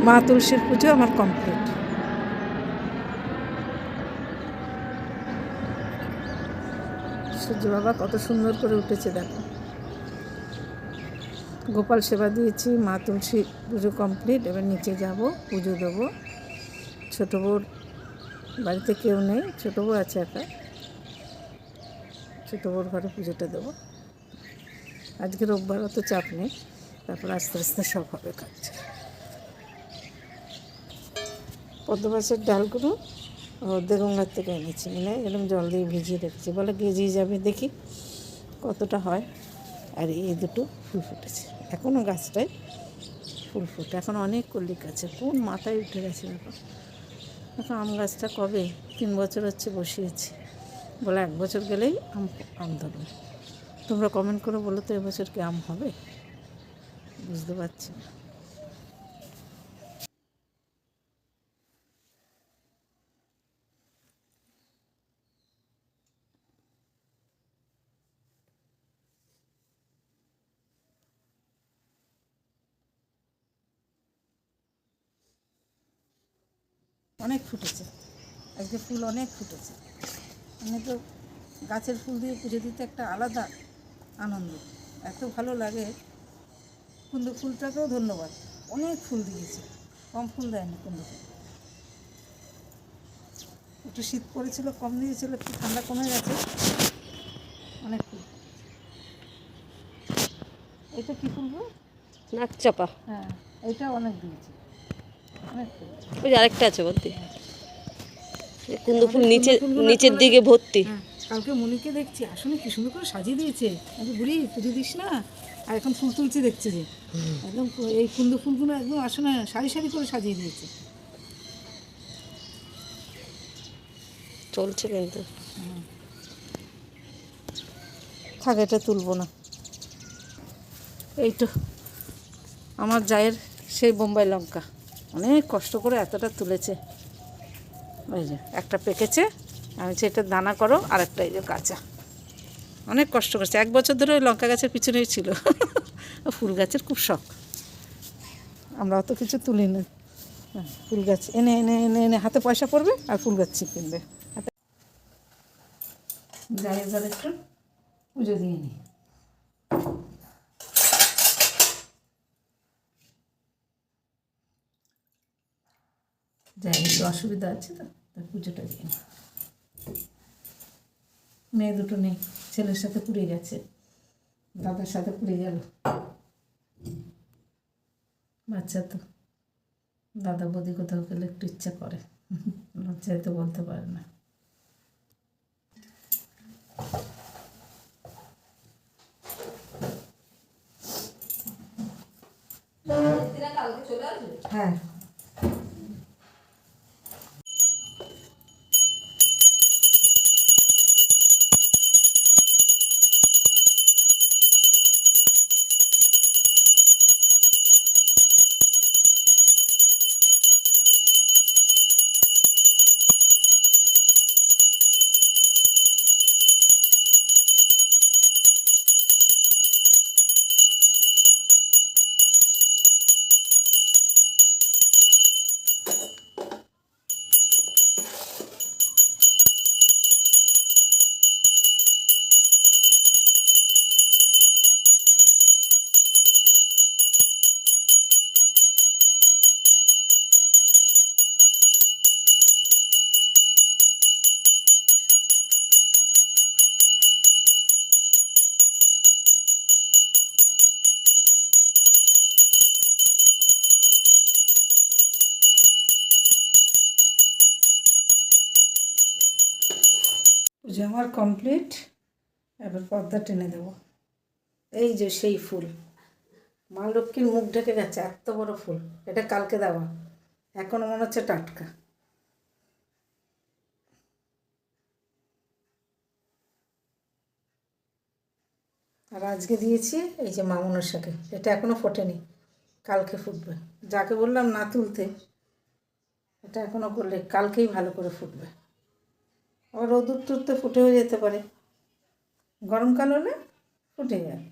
মা তুলসীর পুজো আমার কমপ্লিট। সূর্য বাবা কত সুন্দর করে উঠেছে দেখো। গোপাল সেবা দিয়েছি, মা তুলসী পুজো কমপ্লিট। এবার নিচে যাব, পুজো দেবো। ছোটো বউর বাড়িতে কেউ নেই, ছোটো বউ আছে একা। ছোটো বউর ঘরে পুজোটা দেবো। আজকে রোববার, অত চাপ নেই। তারপর আস্তে আস্তে সব হবে কাজ। পদ্ম গাছের ডালগুলো দেগঙ্গার থেকে এনেছি, এনে এরকম জল দিয়ে ভিজিয়ে রেখেছি, বলে গেজিয়ে যাবে, দেখি কতটা হয়। আর এই দুটো ফুল ফুটেছে এখনও, গাছটায় ফুল ফুটে। এখন অনেক কল্লিক আছে, কোন মাথায় উঠে গেছে দেখো। এখন আম গাছটা কবে 3 বছর হচ্ছে বসিয়েছি, বলে 1 বছর গেলেই আম ধরবে। তোমরা কমেন্ট করে বলো তো এবছর কি আম হবে, বুঝতে পারছি না। অনেক ফুটেছে আজকে, ফুল অনেক ফুটেছে। মানে তো গাছের ফুল দিয়ে পুজো দিতে একটা আলাদা আনন্দ, এত ভালো লাগে। কুন্দ ফুলটাকেও ধন্যবাদ, অনেক ফুল দিয়েছে, কম ফুল দেয়নি কুন্দ ফুল। একটু শীত পড়েছিল, কম দিয়েছিল, একটু ঠান্ডা কমে গেছে, অনেক ফুল। এটা কী ফুল গো? নাকচাপা। হ্যাঁ, এটা অনেক দিয়েছে, অনেক ফুল। ওই আরেকটা আছে বলতে, কুন্দ ফুল ফুলগুলো নিচের দিকে ভর্তি। হ্যাঁ, কালকে মনিকে দেখছি আসলে কি সুন্দর করে সাজিয়ে দিয়েছে। আমি বুড়ি পুজো দিস না, আর এখন ফুল তুলছি দেখছি যে একদম এই কুন্দ ফুলগুলো একদম আসলে সারি সারি করে সাজিয়ে দিয়েছে। চলছে কিন্তু। থাক, এটা তুলব না। এই তো আমার জায়ের সেই বোম্বাই লঙ্কা, অনেক কষ্ট করে এতটা তুলেছে। ওই যে একটা পেকেছে, আমি এটা দানা করো, আর একটা এই যে কাঁচা। অনেক কষ্ট করছে, 1 বছর ধরে ওই লঙ্কা গাছের পিছনেই ছিল। ফুল গাছের খুব শখ, আমরা অত কিছু তুলি না। ফুল গাছ এনে এনে এনে এনে হাতে পয়সা পড়বে আর ফুল গাছ কিনবে। যাই এবার একটু পুজো দিয়ে নিই। যাই, একটু অসুবিধা আছে তো, তাই পুজোটা দিয়ে নিই। মেয়ে দুটো নেই, ছেলের সাথে পুড়ে গেছে, দাদার সাথে পুড়ে গেল। বাচ্চা তো, দাদা বৌদি কোথাও গেলে একটু ইচ্ছা করে, লজ্জায় তো বলতে পারে না। হ্যাঁ, পুজো আমার কমপ্লিট। এবার পর্দা টেনে দেবো। এই যে সেই ফুল, মা লক্ষ্মীর মুখ ঢেকে গেছে, এত বড় ফুল। এটা কালকে দেওয়া, এখনও মনে হচ্ছে টাটকা। আর আজকে দিয়েছি এই যে মা মনসাকে, এটা এখনও ফোটেনি, কালকে ফুটবে। যাকে বললাম না তুলতে, এটা এখনও করলে কালকেই ভালো করে ফুটবে। আবার রোদুর তুলতে ফুটে হয়ে যেতে পারে, গরমকাল হলে ফুটে যায়।